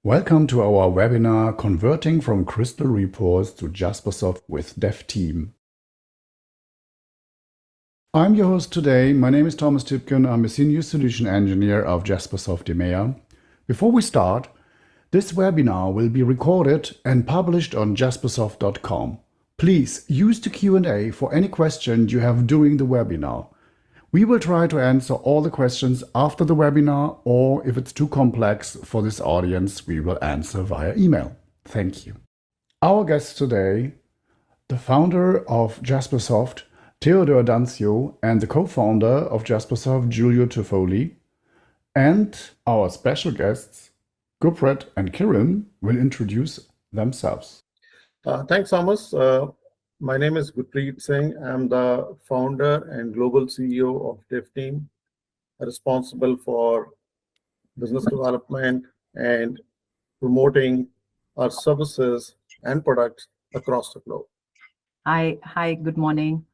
Welcome to our webinar Converting from Crystal Reports to Jaspersoft with DEFTeam. I'm your host today. My name is Thomas Tipken. I'm a Senior Solution Engineer of Jaspersoft EMEA. Before we start, this webinar will be recorded and published on jaspersoft.com. Please use the Q&A for any questions you have during the webinar. We will try to answer all the questions after the webinar, or if it's too complex for this audience, we will answer via email. Thank you. Our guest today, the founder of Jaspersoft, Theodore Dancio, and the co-founder of Jaspersoft, Giulio Toffoli, and our special guests, Gurpreet and Kiran, will introduce themselves. Thanks, Thomas. My name is Gurpreet Singh. I'm the founder and global CEO of DEFTeam, responsible for business development and promoting our services and products across the globe. Hi, good morning.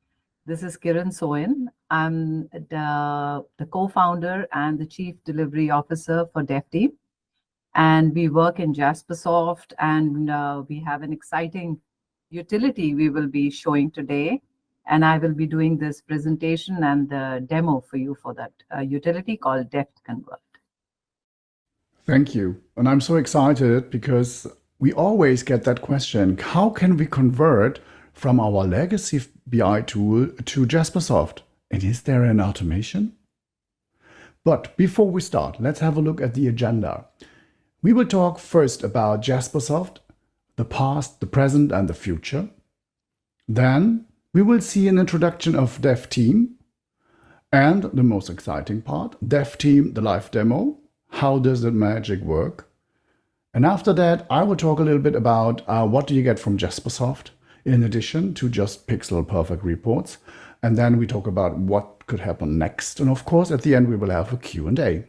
This is Kiran Soin. I'm the co-founder and the chief delivery officer for DEFTeam. And we work in Jaspersoft, and we have an exciting utility we will be showing today. And I will be doing this presentation and the demo for you for that utility called Deft Convert. Thank you. And I'm so excited because we always get that question, how can we convert from our legacy BI tool to Jaspersoft? And is there an automation? But before we start, let's have a look at the agenda. We will talk first about Jaspersoft, the past, the present, and the future. Then we will see an introduction of DEFTeam, and the most exciting part, DEFTeam, the live demo. How does the magic work? And after that, I will talk a little bit about what do you get from Jaspersoft, in addition to just pixel perfect reports. And then we talk about what could happen next. And of course, at the end, we will have a Q&A.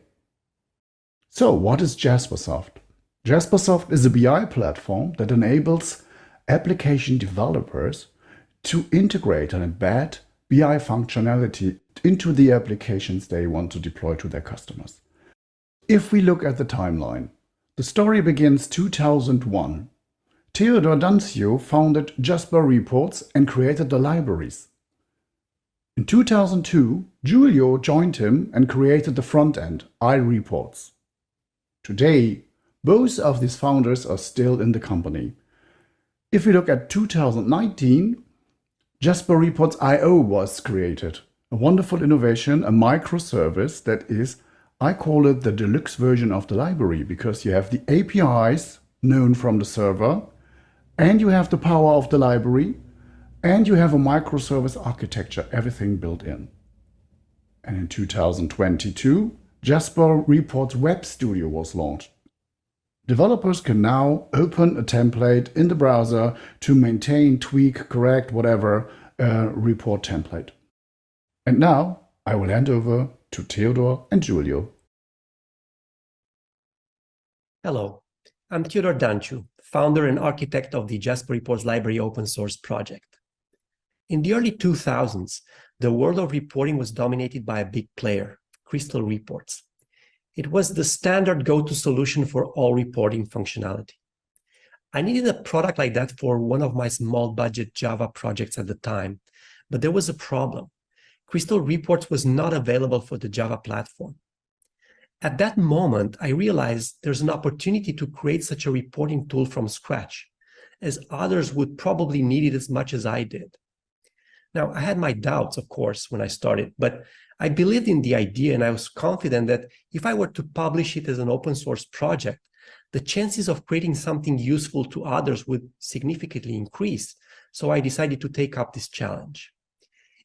So what is Jaspersoft? Jaspersoft is a BI platform that enables application developers to integrate and embed BI functionality into the applications they want to deploy to their customers. If we look at the timeline, the story begins 2001. Theodore Dancio founded Jasper Reports and created the libraries. In 2002, Giulio joined him and created the front end, iReports. Today, both of these founders are still in the company. If we look at 2019, Jasper Reports IO was created. A wonderful innovation, a microservice that is, I call it the deluxe version of the library, because you have the APIs known from the server, and you have the power of the library, and you have a microservice architecture, everything built in. And in 2022, Jasper Reports Web Studio was launched. Developers can now open a template in the browser to maintain, tweak, correct, whatever, report template. And now I will hand over to Theodore and Giulio. Hello, I'm Theodore Dancio, founder and architect of the Jasper Reports Library open source project. In the early 2000s, the world of reporting was dominated by a big player, Crystal Reports. It was the standard go-to solution for all reporting functionality. I needed a product like that for one of my small budget Java projects at the time, but there was a problem. Crystal Reports was not available for the Java platform. At that moment, I realized there's an opportunity to create such a reporting tool from scratch, as others would probably need it as much as I did. Now, I had my doubts, of course, when I started, but I believed in the idea, and I was confident that if I were to publish it as an open source project, the chances of creating something useful to others would significantly increase. So I decided to take up this challenge.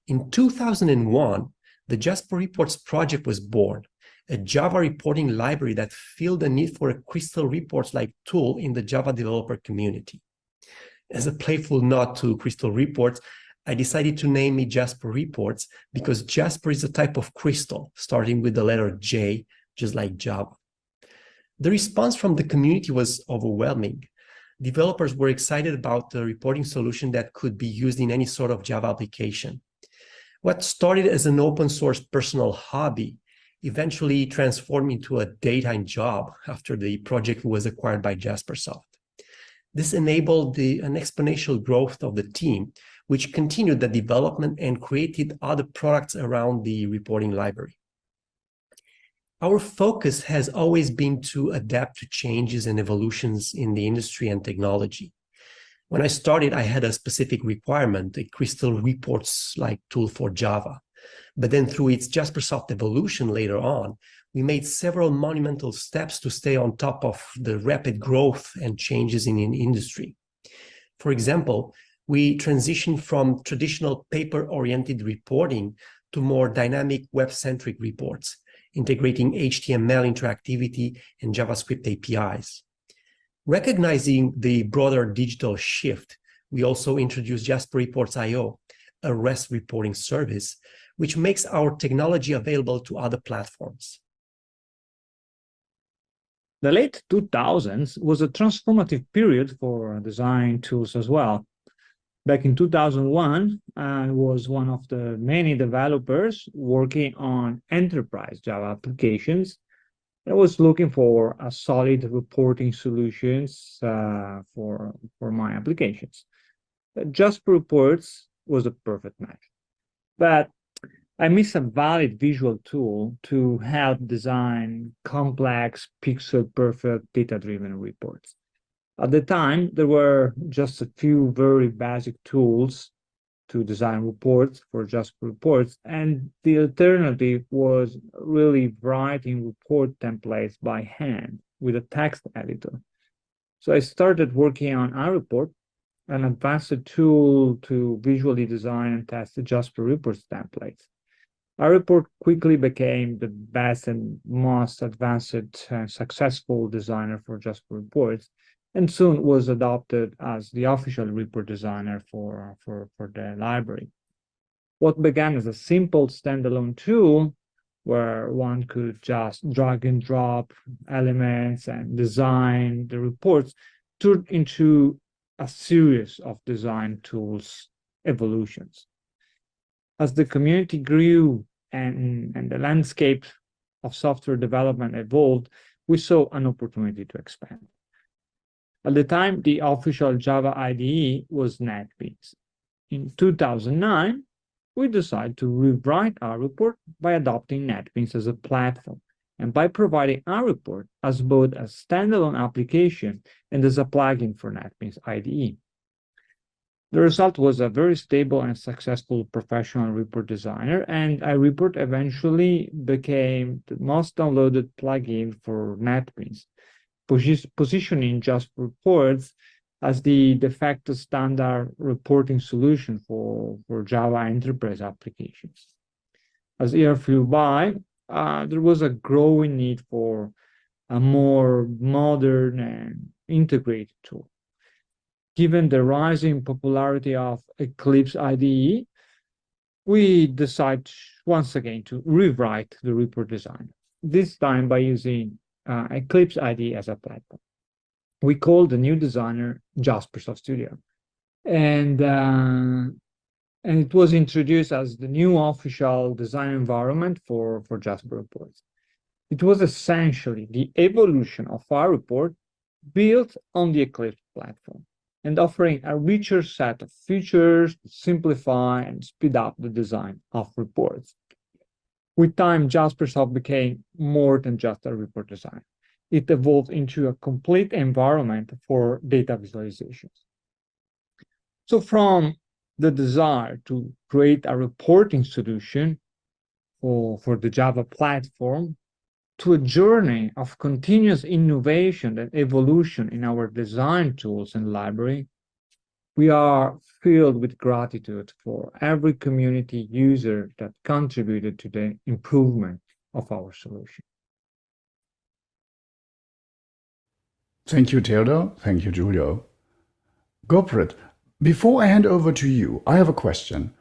In 2001, the Jasper Reports project was born, a Java reporting library that filled a need for a Crystal Reports-like tool in the Java developer community. As a playful nod to Crystal Reports, I decided to name it Jasper Reports because Jasper is a type of crystal, starting with the letter J, just like Java. The response from the community was overwhelming. Developers were excited about the reporting solution that could be used in any sort of Java application. What started as an open source personal hobby eventually transformed into a daytime job after the project was acquired by Jaspersoft. This enabled an exponential growth of the team, which continued the development and created other products around the reporting library. Our focus has always been to adapt to changes and evolutions in the industry and technology. When I started, I had a specific requirement, a Crystal Reports-like tool for Java. But then through its Jaspersoft evolution later on, we made several monumental steps to stay on top of the rapid growth and changes in the industry. For example, we transitioned from traditional paper-oriented reporting to more dynamic web-centric reports, integrating HTML interactivity and JavaScript APIs. Recognizing the broader digital shift, we also introduced Jasper Reports IO, a REST reporting service, which makes our technology available to other platforms. The late 2000s was a transformative period for design tools as well. Back in 2001, I was one of the many developers working on enterprise Java applications. I was looking for a solid reporting solutions for my applications. Jasper Reports was a perfect match, but I miss a valid visual tool to help design complex, pixel-perfect, data-driven reports. At the time, there were just a few very basic tools to design reports for Jasper Reports, and the alternative was really writing report templates by hand with a text editor. So I started working on iReport, an advanced tool to visually design and test the Jasper Reports templates. iReport quickly became the best and most advanced and successful designer for Jasper Reports, and soon was adopted as the official report designer for the library. What began as a simple standalone tool where one could just drag and drop elements and design the reports turned into a series of design tools evolutions. As the community grew and the landscape of software development evolved, we saw an opportunity to expand. At the time, the official Java IDE was NetBeans. In 2009, we decided to rewrite our report by adopting NetBeans as a platform and by providing our report as both a standalone application and as a plugin for NetBeans IDE. The result was a very stable and successful professional report designer, and iReport eventually became the most downloaded plugin for NetBeans, positioning Jasper Reports as the de facto standard reporting solution for Java enterprise applications. As years flew by, there was a growing need for a more modern and integrated tool. Given the rising popularity of Eclipse IDE, we decided once again to rewrite the report design, this time by using Eclipse IDE as a platform. We called the new designer Jaspersoft Studio, and it was introduced as the new official design environment for Jasper Reports. It was essentially the evolution of our report built on the Eclipse platform and offering a richer set of features to simplify and speed up the design of reports. With time, Jaspersoft became more than just a report design. It evolved into a complete environment for data visualizations. So from the desire to create a reporting solution for the Java platform to a journey of continuous innovation and evolution in our design tools and library, we are filled with gratitude for every community user that contributed to the improvement of our solution. Thank you, Theodor. Thank you, Giulio. Goprit, before I hand over to you, I have a question.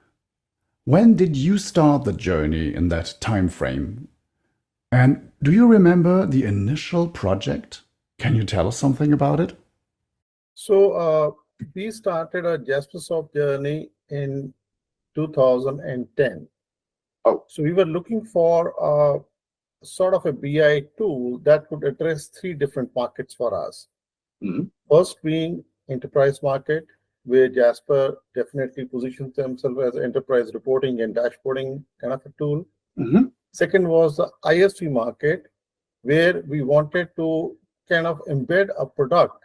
When did you start the journey in that time frame? And do you remember the initial project? Can you tell us something about it? So we started our Jaspersoft journey in 2010. Oh. So we were looking for a sort of a BI tool that could address three different markets for us. Mhm. First being enterprise market, where Jasper definitely positions themselves as enterprise reporting and dashboarding kind of a tool. Mhm. Second was the ISV market, where we wanted to kind of embed a product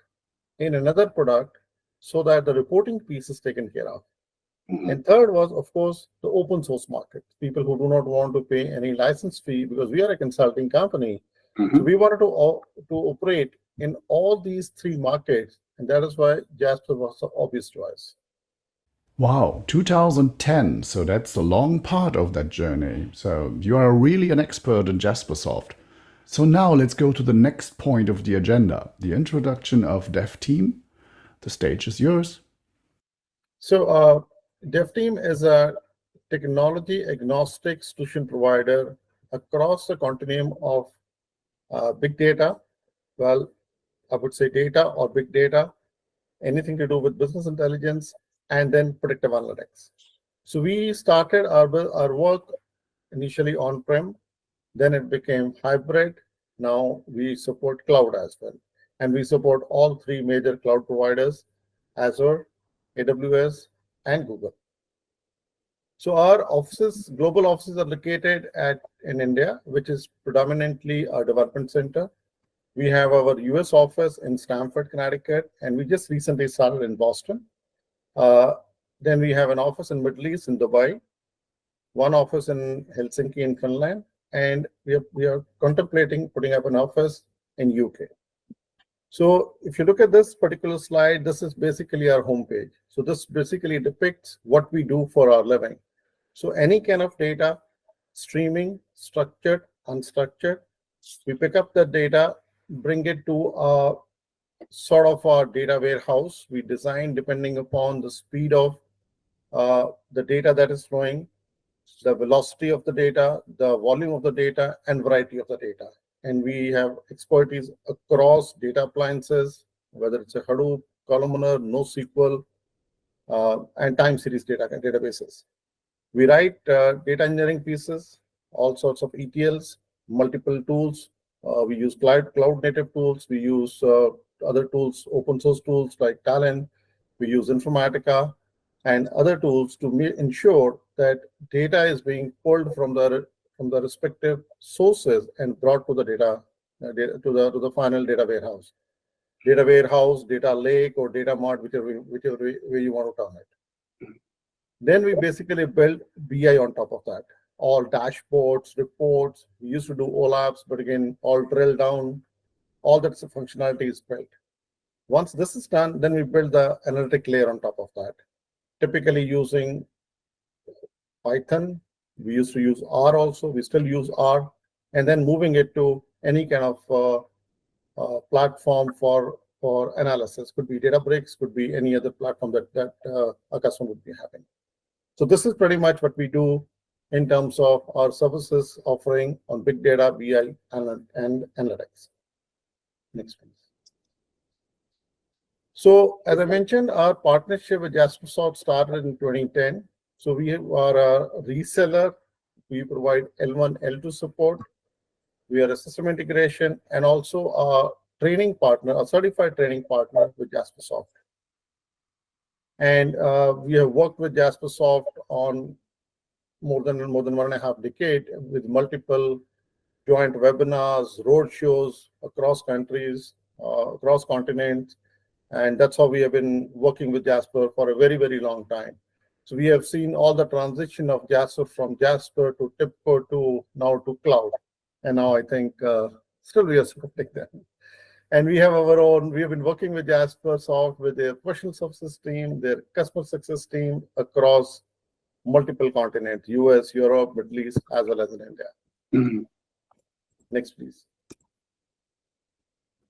in another product so that the reporting piece is taken care of. Mhm. And third was, of course, the open source market, people who do not want to pay any license fee because we are a consulting company. So Mhm. we wanted to operate in all these three markets, and that is why Jasper was the obvious choice. Wow, 2010. So that's a long part of that journey. So you are really an expert in Jaspersoft. So now let's go to the next point of the agenda, the introduction of DEFTeam. The stage is yours. So DEFTeam is a technology agnostic solution provider across the continuum of big data. Well, I would say data or big data, anything to do with business intelligence, and then predictive analytics. So we started our work initially on-prem, then it became hybrid. Now we support cloud as well. And we support all three major cloud providers, Azure, AWS, and Google. So our offices, global offices are located in India, which is predominantly our development center. We have our US office in Stamford, Connecticut, and we just recently started in Boston. Then we have an office in Middle East in Dubai, one office in Helsinki in Finland, and we are contemplating putting up an office in UK. So if you look at this particular slide, this is basically our homepage. So this basically depicts what we do for our living. So any kind of data, streaming, structured, unstructured, we pick up the data, bring it to a sort of our data warehouse. We design depending upon the speed of the data that is flowing, the velocity of the data, the volume of the data, and variety of the data. And we have expertise across data appliances, whether it's a Hadoop, columnar, NoSQL, and time series databases. We write data engineering pieces, all sorts of ETLs, multiple tools. We use cloud native tools. We use other tools, open source tools like Talent. We use Informatica and other tools to ensure that data is being pulled from the respective sources and brought to the to the final data warehouse, data lake, or data mart, whichever way you want to term it. Then we basically build BI on top of that. All dashboards, reports. We used to do OLAPs, but again, all drill down, all that functionality is built. Once this is done, then we build the analytic layer on top of that, typically using Python. We used to use R also. We still use R, and then moving it to any kind of platform for analysis. Could be Databricks, could be any other platform that a customer would be having. So this is pretty much what we do in terms of our services offering on big data, BI, and analytics. Next, please. So as I mentioned, our partnership with Jaspersoft started in 2010. So we are a reseller. We provide L1, L2 support. We are a system integration and also a training partner, a certified training partner with Jaspersoft. And we have worked with Jaspersoft on more than 1.5 decades with multiple joint webinars, road shows across countries, across continents. And that's how we have been working with Jasper for a very, very long time. So we have seen all the transition of Jasper from Jasper to TIBCO to now to cloud. And now I think still we are supporting them. And we have our own, we have been working with Jaspersoft with their professional services team, their customer success team across multiple continents, US, Europe, Middle East, as well as in India. Mm-hmm. Next, please.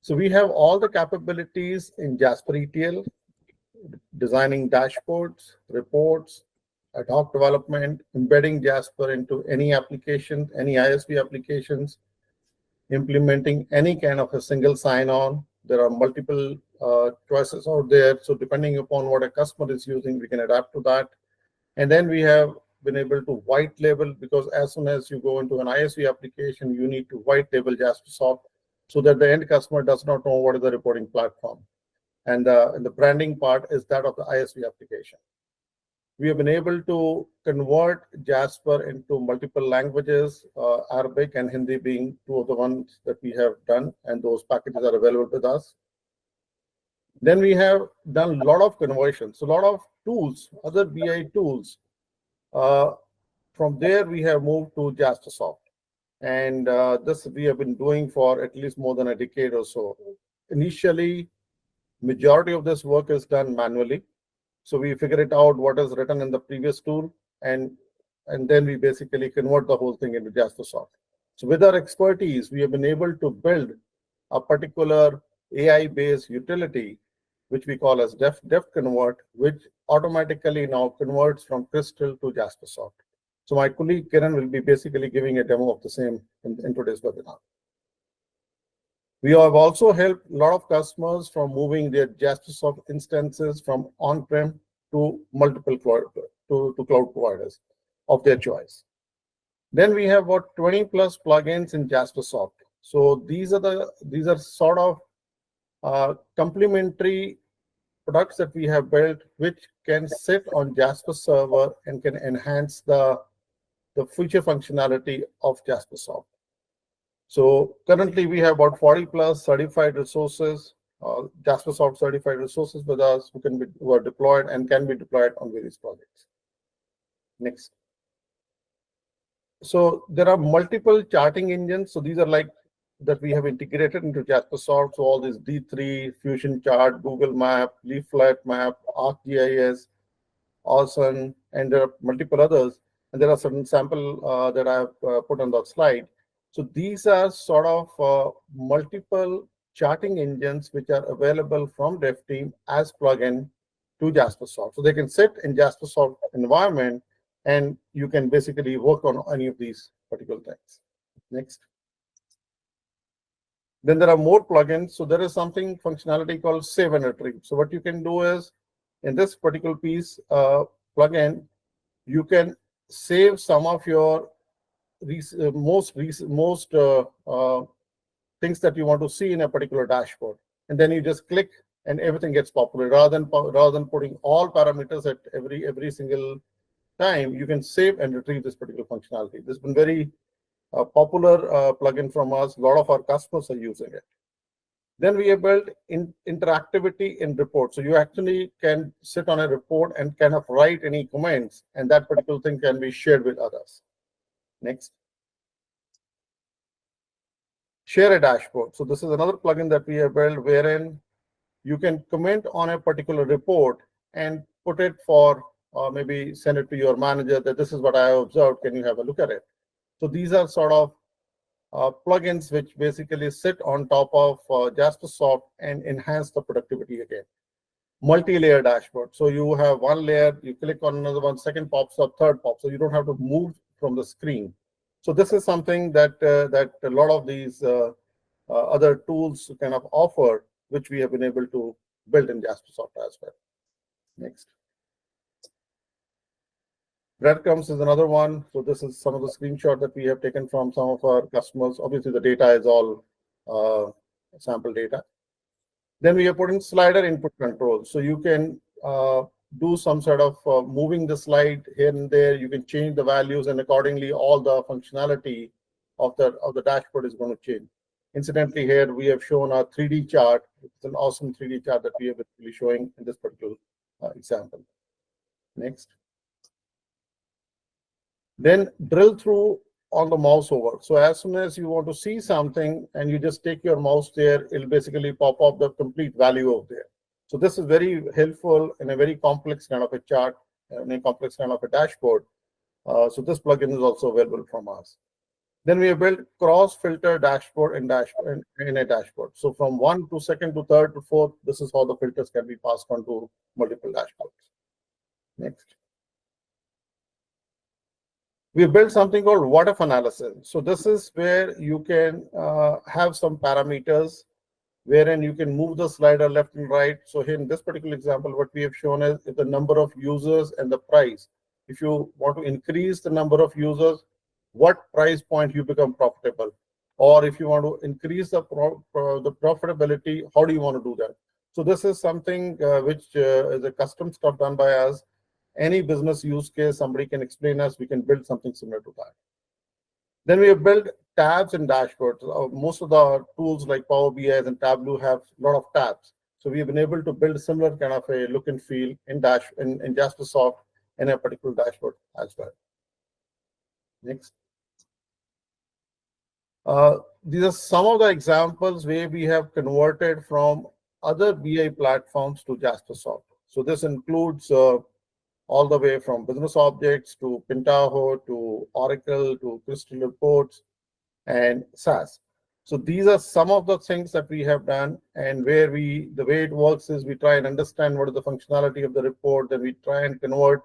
So we have all the capabilities in Jasper ETL, designing dashboards, reports, ad hoc development, embedding Jasper into any application, any ISV applications, implementing any kind of a single sign-on. There are multiple choices out there. So depending upon what a customer is using, we can adapt to that. And then we have been able to white label, because as soon as you go into an ISV application, you need to white label Jaspersoft so that the end customer does not know what is the reporting platform. And the branding part is that of the ISV application. We have been able to convert Jasper into multiple languages, Arabic and Hindi being two of the ones that we have done, and those packages are available with us. Then we have done a lot of conversions, a lot of tools, other BI tools. From there, we have moved to Jaspersoft. And this we have been doing for at least more than a decade or so. Initially, majority of this work is done manually. So we figure it out what is written in the previous tool, and then we basically convert the whole thing into Jaspersoft. So with our expertise, we have been able to build a particular AI-based utility, which we call as Deft convert, which automatically now converts from Crystal to Jaspersoft. So my colleague Kiran will be basically giving a demo of the same in today's webinar. We have also helped a lot of customers from moving their Jaspersoft instances from on-prem to multiple cloud providers of their choice. Then we have about 20 plus plugins in Jaspersoft. So these are sort of complementary products that we have built, which can sit on Jasper server and can enhance the feature functionality of Jaspersoft. So currently we have about 40 plus certified resources, Jaspersoft certified resources with us who are deployed and can be deployed on various projects. Next. So there are multiple charting engines. So these are like that we have integrated into Jaspersoft. So all these D3, Fusion Chart, Google Map, Leaflet Map, ArcGIS, Awesome, and there are multiple others. And there are certain sample that I have put on the slide. So these are sort of multiple charting engines which are available from DEFTeam as plugin to Jaspersoft. So they can sit in Jaspersoft environment, and you can basically work on any of these particular things. Next. Then there are more plugins. So there is something functionality called save and retrieve. So what you can do is in this particular piece plugin, you can save some of your most things that you want to see in a particular dashboard, and then you just click and everything gets populated. Rather than putting all parameters at every single time, you can save and retrieve this particular functionality. This has been very popular plugin from us. A lot of our customers are using it. Then we have built interactivity in reports. So you actually can sit on a report and kind of write any comments, and that particular thing can be shared with others. Next. Share a dashboard. So this is another plugin that we have built wherein you can comment on a particular report and put it for maybe send it to your manager that this is what I have observed. Can you have a look at it? So these are sort of plugins which basically sit on top of Jaspersoft and enhance the productivity again. Multi-layer dashboard. So you have one layer, you click on another one, second pops up, third pops. So you don't have to move from the screen. So this is something that that a lot of these other tools kind of offer, which we have been able to build in Jaspersoft as well. Next. Breadcrumbs is another one. So this is some of the screenshot that we have taken from some of our customers. Obviously, the data is all sample data. Then we are putting slider input control. So you can do some sort of moving the slide here and there. You can change the values, and accordingly, all the functionality of the dashboard is going to change. Incidentally, here we have shown a 3D chart. It's an awesome 3D chart that we have been showing in this particular example. Next. Then drill through on the mouse over. So as soon as you want to see something and you just take your mouse there, it'll basically pop up the complete value of there. So this is very helpful in a very complex kind of a chart, in a complex kind of a dashboard. So this plugin is also available from us. Then we have built cross-filter dashboard in a dashboard. So from 1 to 2nd to 3rd to 4th, this is how the filters can be passed on to multiple dashboards. Next. We built something called what-if analysis. So this is where you can have some parameters wherein you can move the slider left and right. So here in this particular example, what we have shown is the number of users and the price. If you want to increase the number of users, what price point you become profitable? Or if you want to increase the profitability, how do you want to do that? So this is something which is a custom stuff done by us. Any business use case, somebody can explain us, we can build something similar to that. Then we have built tabs and dashboards. Most of the tools like Power BI and Tableau have a lot of tabs. So we have been able to build similar kind of a look and feel in Jaspersoft in a particular dashboard as well. Next. These are some of the examples where we have converted from other BI platforms to Jaspersoft. So this includes all the way from business objects to Pentaho to Oracle to Crystal Reports and SAS. So these are some of the things that we have done, and where the way it works is we try and understand what is the functionality of the report, then we try and convert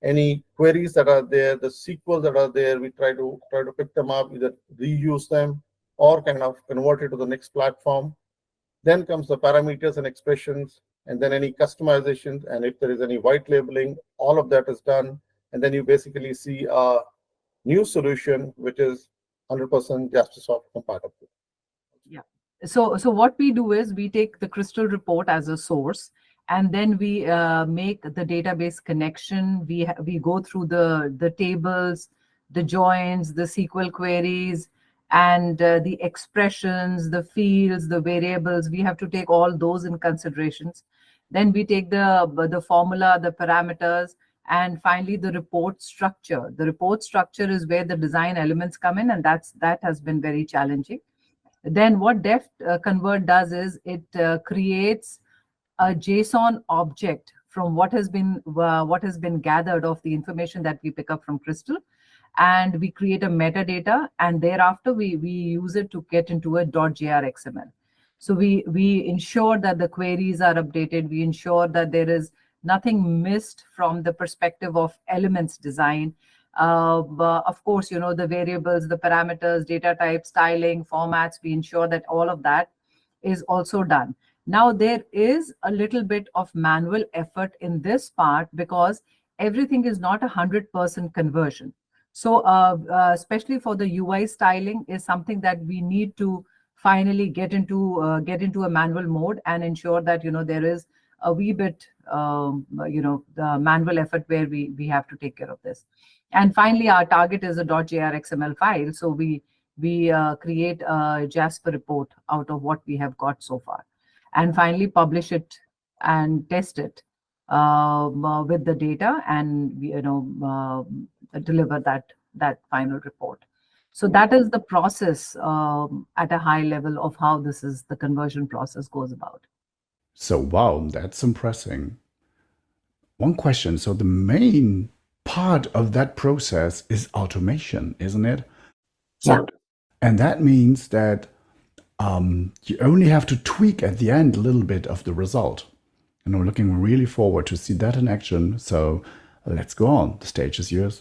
any queries that are there, the SQL that are there, we try to pick them up, either reuse them or kind of convert it to the next platform. Then comes the parameters and expressions, and then any customizations, and if there is any white labeling, all of that is done. And then you basically see a new solution, which is 100% Jaspersoft compatible. Yeah. So what we do is we take the Crystal report as a source, and then we make the database connection. We go through the tables, the joins, the SQL queries, and the expressions, the fields, the variables. We have to take all those in considerations. Then we take the formula, the parameters, and finally the report structure. The report structure is where the design elements come in, and that has been very challenging. Then what Deft Convert does is it creates a JSON object from what has been gathered of the information that we pick up from Crystal, and we create a metadata, and thereafter we use it to get into a .jrxml. So we ensure that the queries are updated. We ensure that there is nothing missed from the perspective of elements design. But of course, the variables, the parameters, data types, styling, formats, we ensure that all of that is also done. Now, there is a little bit of manual effort in this part because everything is not 100% conversion. So especially for the UI styling is something that we need to finally get into a manual mode and ensure that there is a wee bit the manual effort where we have to take care of this. And finally, our target is a .jrxml file. So we create a Jasper report out of what we have got so far, and finally publish it and test it with the data, and deliver that final report. So that is the process at a high level of how the conversion process goes about. So, wow, that's impressive. One question. So the main part of that process is automation, isn't it? Yeah. And that means that you only have to tweak at the end a little bit of the result. And I'm looking really forward to see that in action. So let's go on. The stage is yours.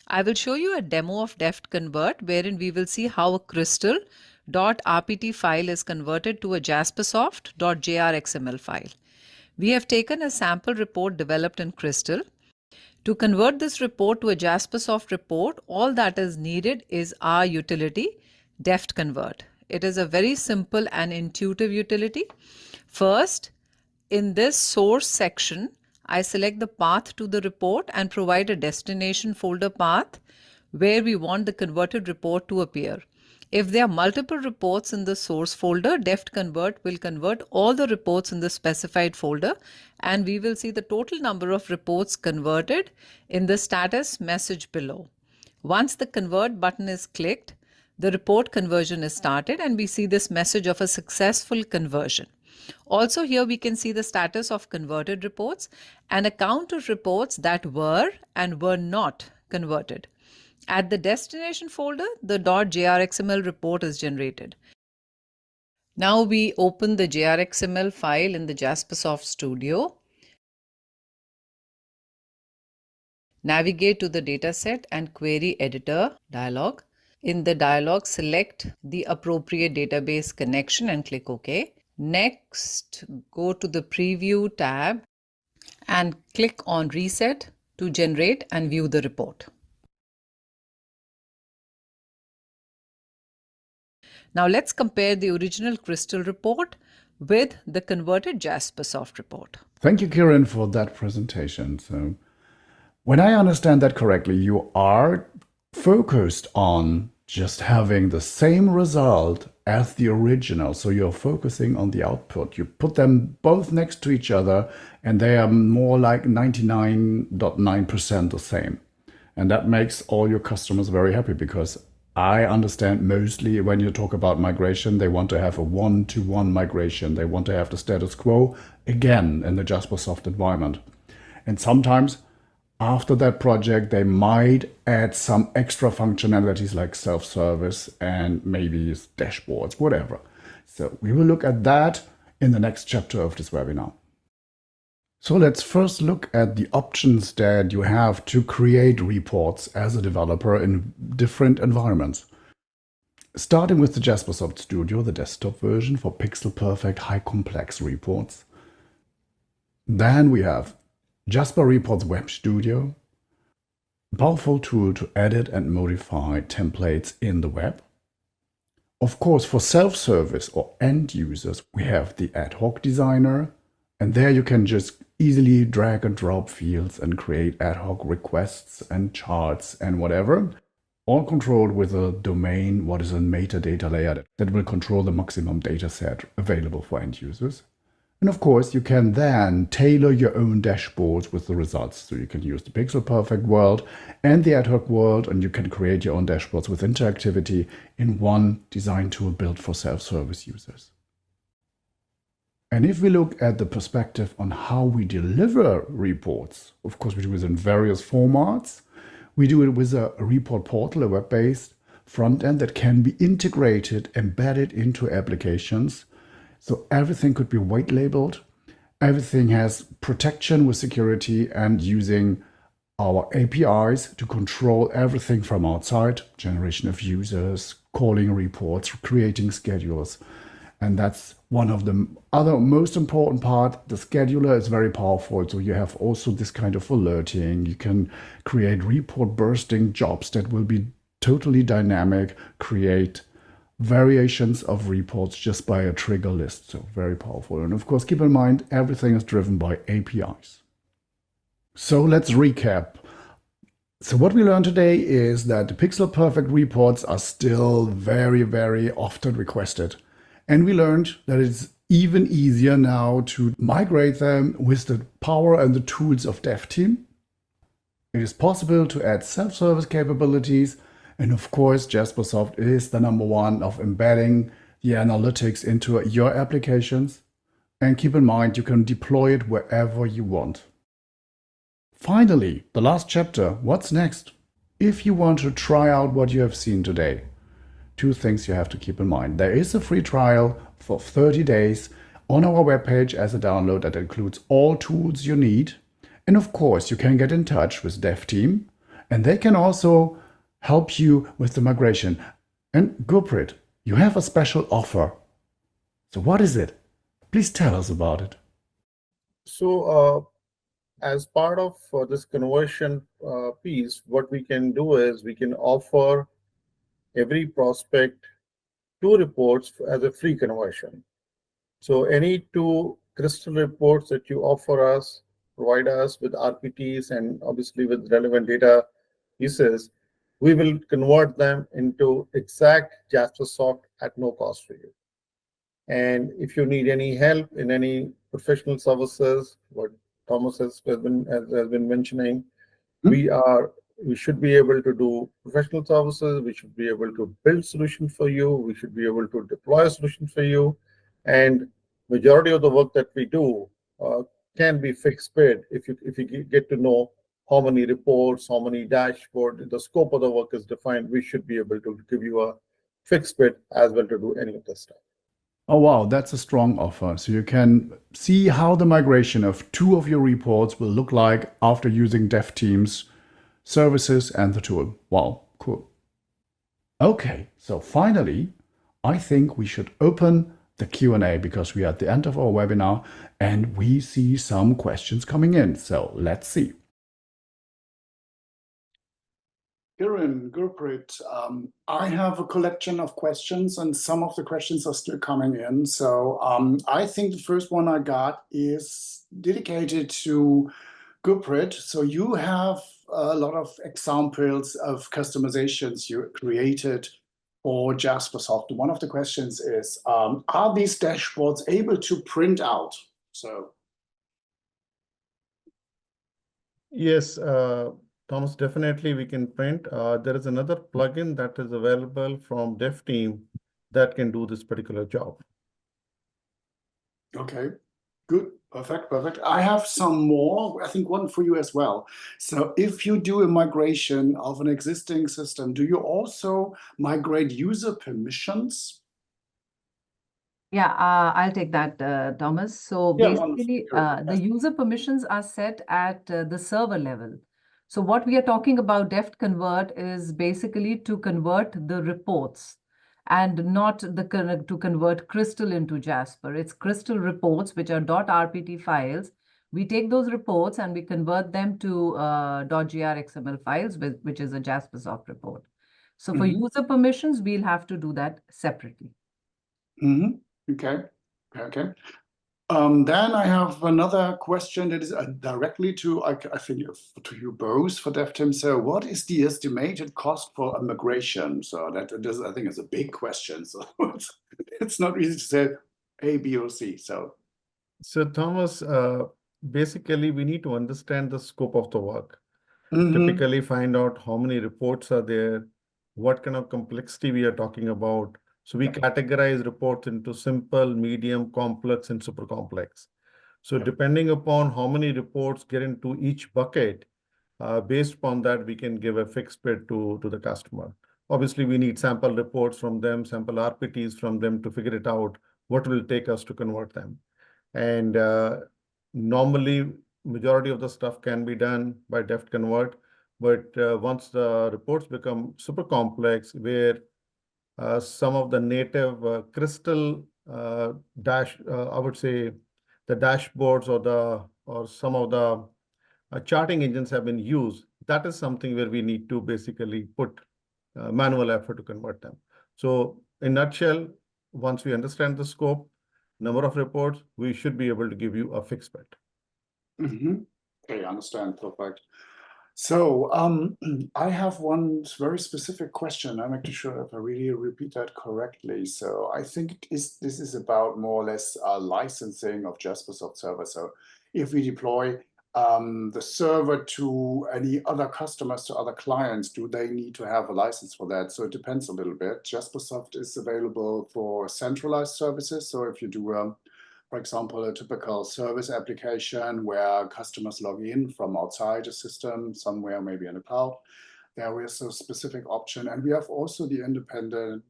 I will show you a demo of Deft Convert, wherein we will see how a crystal.rpt file is converted to a jaspersoft.jrxml file. We have taken a sample report developed in Crystal. To convert this report to a Jaspersoft report, all that is needed is our utility, Deft Convert. It is a very simple and intuitive utility. First, in this source section, I select the path to the report and provide a destination folder path where we want the converted report to appear. If there are multiple reports in the source folder, Deft Convert will convert all the reports in the specified folder, and we will see the total number of reports converted in the status message below. Once the convert button is clicked, the report conversion is started, and we see this message of a successful conversion. Also, here we can see the status of converted reports and a count of reports that were and were not converted. At the destination folder, the .jrxml report is generated. Now we open the JRXML file in the Jaspersoft Studio. Navigate to the dataset and query editor dialog. In the dialog, select the appropriate database connection and click OK. Next, go to the Preview tab and click on Reset to generate and view the report. Now let's compare the original Crystal report with the converted Jaspersoft report. Thank you, Kiran, for that presentation. So, when I understand that correctly, you are focused on just having the same result as the original. So you're focusing on the output. You put them both next to each other and they are more like 99.9% the same. And that makes all your customers very happy, because I understand mostly when you talk about migration, they want to have a one-to-one migration. They want to have the status quo again in the Jaspersoft environment. And sometimes after that project, they might add some extra functionalities like self-service and maybe dashboards, whatever. So we will look at that in the next chapter of this webinar. So let's first look at the options that you have to create reports as a developer in different environments. Starting with the Jaspersoft Studio, the desktop version for pixel-perfect, high-complex reports. Then we have Jasper Reports Web Studio, a powerful tool to edit and modify templates in the web. Of course, for self-service or end users, we have the ad hoc designer, and there you can just easily drag and drop fields and create ad hoc requests and charts and whatever, all controlled with a domain, what is a metadata layer that will control the maximum data set available for end users. And of course, you can then tailor your own dashboards with the results. So you can use the pixel perfect world and the ad hoc world, and you can create your own dashboards with interactivity in one design tool built for self-service users. And if we look at the perspective on how we deliver reports, of course, we do it in various formats. We do it with a report portal, a web-based front end that can be integrated, embedded into applications. So everything could be white labeled. Everything has protection with security and using our APIs to control everything from outside, generation of users, calling reports, creating schedules. And that's one of the other most important part. The scheduler is very powerful. So you have also this kind of alerting. You can create report bursting jobs that will be totally dynamic, create variations of reports just by a trigger list. So very powerful. And of course, keep in mind, everything is driven by APIs. So let's recap. So what we learned today is that the pixel perfect reports are still very, very often requested. And we learned that it's even easier now to migrate them with the power and the tools of DEFTeam. It is possible to add self-service capabilities. And of course, Jaspersoft is the #1 of embedding the analytics into your applications. And keep in mind, you can deploy it wherever you want. Finally, the last chapter, what's next? If you want to try out what you have seen today, 2 things you have to keep in mind. There is a free trial for 30 days on our webpage as a download that includes all tools you need. And of course, you can get in touch with DEFTeam, and they can also help you with the migration. And Gurpreet, you have a special offer. So what is it? Please tell us about it. So as part of this conversion piece, what we can do is we can offer every prospect 2 reports as a free conversion. So any 2 Crystal reports that you offer us, provide us with RPTs and obviously with relevant data pieces, we will convert them into exact Jaspersoft at no cost for you. And if you need any help in any professional services, what Thomas has been mentioning, we should be able to do professional services. We should be able to build solutions for you. We should be able to deploy a solution for you. And majority of the work that we do can be fixed bid if you get to know how many reports, how many dashboards, the scope of the work is defined. We should be able to give you a fixed bid as well to do any of this stuff. Oh, wow, that's a strong offer. So you can see how the migration of 2 of your reports will look like after using DEFTeam's services and the tool. Wow, cool. Okay, so finally, I think we should open the Q&A because we are at the end of our webinar and we see some questions coming in. So let's see. Kiran, Gurpreet, I have a collection of questions, and some of the questions are still coming in. So I think the first one I got is dedicated to Gurpreet. So you have a lot of examples of customizations you created for Jaspersoft. One of the questions is, are these dashboards able to print out? So Yes, Thomas, definitely we can print. There is another plugin that is available from DEFTeam that can do this particular job. okay, good, perfect, perfect. I have some more, I think one for you as well. So if you do a migration of an existing system, do you also migrate user permissions? Yeah, I'll take that, Thomas. So Yeah, basically, wonderful. the user permissions are set at the server level. So what we are talking about Deft Convert is basically to convert the reports and not to convert Crystal into Jasper. It's Crystal reports, which are .rpt files. We take those reports and we convert them to .grxml files, which is a Jaspersoft report. So for user permissions, we'll have to do that separately. Okay, okay. Then I have another question that is directly to, I think, to you both for DEFTeam. So what is the estimated cost for a migration? So that is, I think, is a big question. So it's not easy to say A, B, or C. So Thomas, basically we need to understand the scope of the work. Typically find out how many reports are there, what kind of complexity we are talking about. So we categorize reports into simple, medium, complex, and super complex. So depending upon how many reports get into each bucket, based upon that, we can give a fixed bid to the customer. Obviously, we need sample reports from them, sample RPTs from them to figure it out what will take us to convert them. And normally, majority of the stuff can be done by Deft Convert. But once the reports become super complex, where some of the native Crystal I would say the dashboards or some of the charting engines have been used, that is something where we need to basically put manual effort to convert them. So in a nutshell, once we understand the scope, number of reports, we should be able to give you a fixed bid. Okay, I understand. Perfect. So I have one very specific question. I'm actually sure if I really repeat that correctly. So I think this is about more or less licensing of Jaspersoft server. So if we deploy the server to any other customers, to other clients, do they need to have a license for that? So it depends a little bit. Jaspersoft is available for centralized services. So if you do for example, a typical service application where customers log in from outside the system, somewhere maybe in the cloud, there is a specific option. And we have also the independent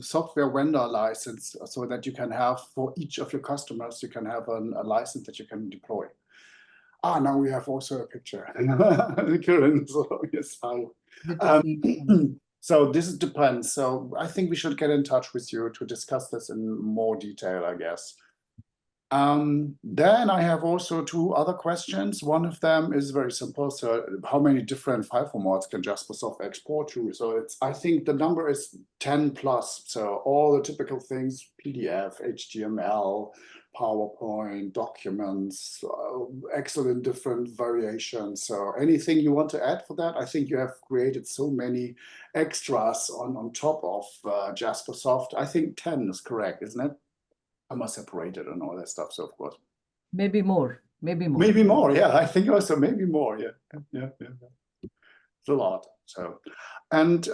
software vendor license, so that you can have for each of your customers, you can have a license that you can deploy. Now we have also a picture. Kiran, so yes, hi. Good to see you. So this depends. So I think we should get in touch with you to discuss this in more detail, I guess. Then I have also two other questions. One of them is very simple. So how many different file formats can Jaspersoft export to? So I think the number is 10 plus. So all the typical things, PDF, HTML, PowerPoint, documents, excellent different variations. So anything you want to add for that? I think you have created so many extras on top of Jaspersoft. I think 10 is correct, isn't it? I must separate it and all that stuff. So of course, Maybe more. Maybe more. maybe more. Yeah, I think also maybe more. Yeah. It's a lot. So, and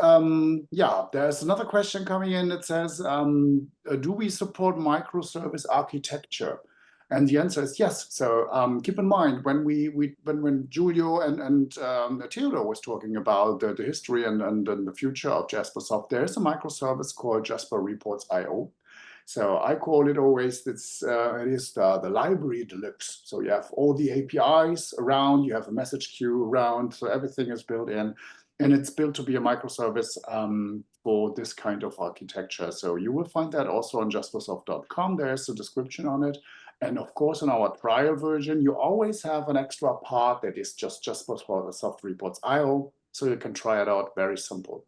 yeah, there's another question coming in that says, do we support microservice architecture? And the answer is yes. So keep in mind when Julio and Theodore was talking about the history and the future of Jaspersoft, there is a microservice called Jasper Reports IO. So I call it always, it is the library deluxe. So you have all the APIs around, you have a message queue around, so everything is built in. And it's built to be a microservice for this kind of architecture. So you will find that also on jaspersoft.com. There's a description on it. And of course, in our trial version, you always have an extra part that is just Jaspersoft Reports IO. so you can try it out. Very simple.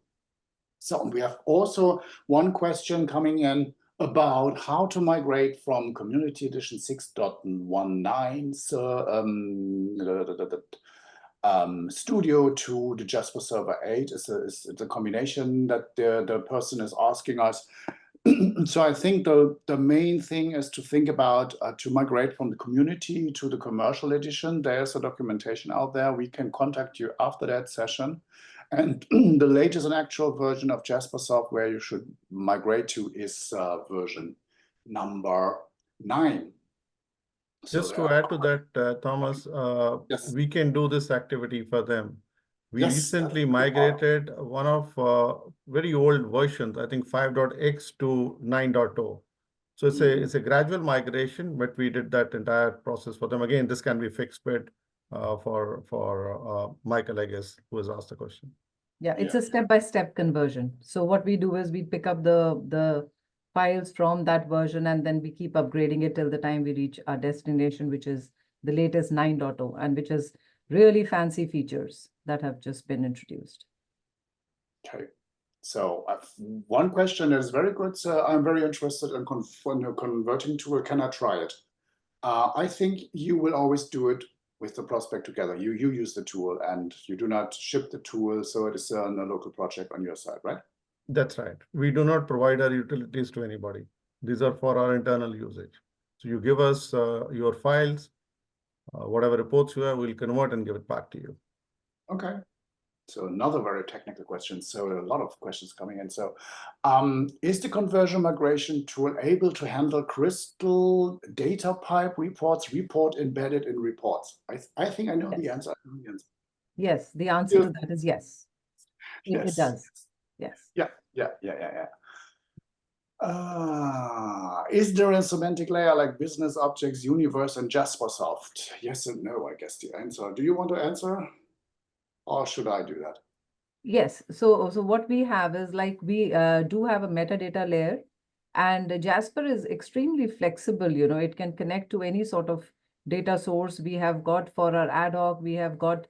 So we have also one question coming in about how to migrate from Community Edition 6.19 Studio to the Jasper Server 8. Is the combination that the person is asking us. So I think the main thing is to think about to migrate from the community to the commercial edition. There's a documentation out there. We can contact you after that session. And the latest and actual version of Jaspersoft where you should migrate to is version number 9. Just to add to that, Thomas, yes. we can do this activity for them. We Yes. recently migrated one of very old versions, I think 5.x to 9.0. So it's a gradual migration, but we did that entire process for them. Again, this can be fixed with for Michael, I guess, who has asked the question. Yeah, it's a step-by-step conversion. So what we do is we pick up the files from that version, and then we keep upgrading it till the time we reach our destination, which is the latest 9.0, and which is really fancy features that have just been introduced. Okay. So one question that is very good. I'm very interested in converting tool. Can I try it? I think you will always do it with the prospect together. You use the tool and you do not ship the tool, so it is a local project on your side, right? That's right. We do not provide our utilities to anybody. These are for our internal usage. So you give us your files, whatever reports you have, we'll convert and give it back to you. Okay. So another very technical question. So a lot of questions coming in. So is the conversion migration tool able to handle Crystal data pipe reports, report embedded in reports? I think I know the answer. Yes, the answer to that is yes. Yes. It does. Yes. Yeah. Is there a semantic layer like business objects, universe, and Jaspersoft? Yes and no, I guess the answer. Do you want to answer? Or should I do that? Yes. So what we have is like we do have a metadata layer, and Jasper is extremely flexible. It can connect to any sort of data source. We have got for our ad hoc, we have got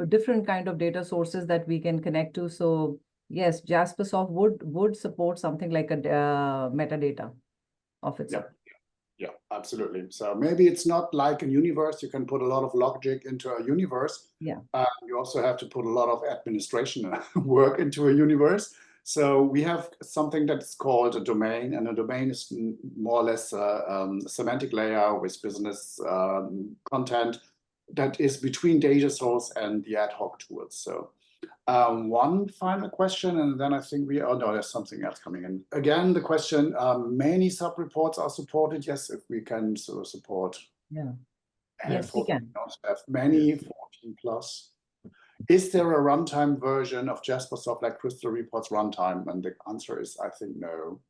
different kind of data sources that we can connect to. So yes, Jaspersoft would support something like a metadata of itself. Yeah, absolutely. So maybe it's not like a universe. You can put a lot of logic into a universe. Yeah. You also have to put a lot of administration work into a universe. So we have something that's called a domain, and a domain is more or less a semantic layer with business content that is between data source and the ad hoc tools. So one final question, and then I think no, there's something else coming in. Again, the question, many sub-reports are supported. Yes, if we can sort of support. Yeah. Yes, we can. Have many, 14 plus. Is there a runtime version of Jaspersoft like Crystal Reports runtime? And the answer is, I think, no.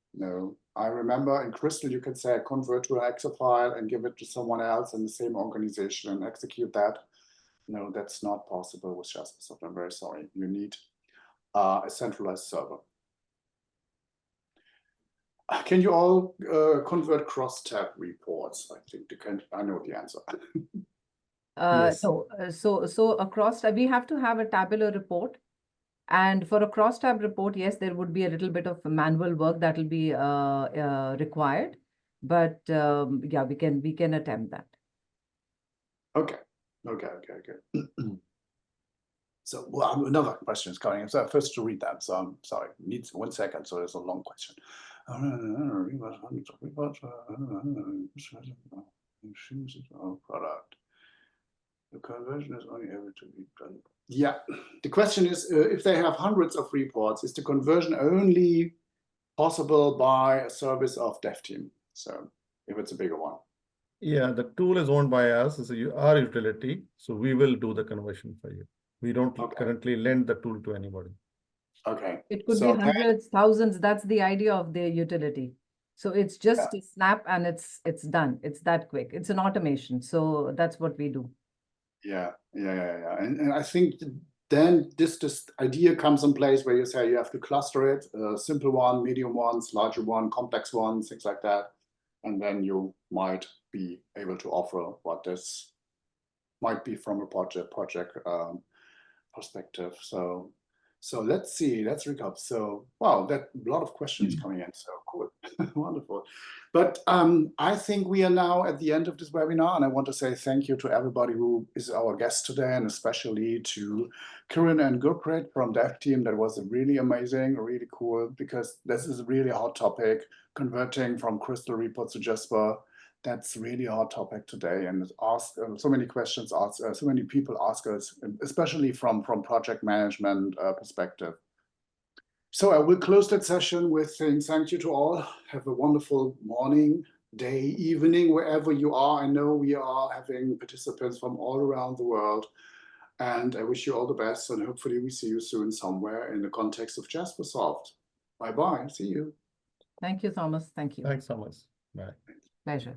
I remember in Crystal, you can say convert to an Excel file and give it to someone else in the same organization and execute that. No, that's not possible with Jaspersoft. I'm very sorry. You need a centralized server. Can you all convert cross-tab reports? I think I know the answer. Yes. No, so across we have to have a tabular report, and for a cross-tab report, yes, there would be a little bit of manual work that will be required, but yeah, we can attempt that. Okay. So another question is coming in. So first to read that. So I'm sorry, needs 1 second. So there's a long question. Product. The conversion is only able to be done. Yeah, the question is if they have hundreds of reports, is the conversion only possible by a service of DEFTeam? So if it's a bigger one. Yeah, the tool is owned by us. It's our utility, so we will do the conversion for you. We don't currently lend the tool to anybody. Okay. It could be hundreds, thousands. That's the idea of the utility. So it's just a snap and it's done. It's that quick. It's an automation. So that's what we do. Yeah. And I think then this idea comes in place where you say you have to cluster it, simple one, medium ones, larger one, complex ones, things like that. And then you might be able to offer what this might be from a project perspective. So let's see, let's recap. So, wow, that a lot of questions coming in. So cool, wonderful. But I think we are now at the end of this webinar, and I want to say thank you to everybody who is our guest today, and especially to Kiran and Gurpreet from DEFTeam. That was really amazing, really cool, because this is really a hot topic, converting from Crystal reports to Jasper. That's really a hot topic today, and so many questions asked, so many people ask us, especially from project management perspective. So I will close that session with saying thank you to all. Have a wonderful morning, day, evening, wherever you are. I know we are having participants from all around the world, and I wish you all the best, and hopefully we see you soon somewhere in the context of Jaspersoft. Bye-bye, see you. Thank you, Thomas. Thank you. Thanks so much. Bye. Pleasure.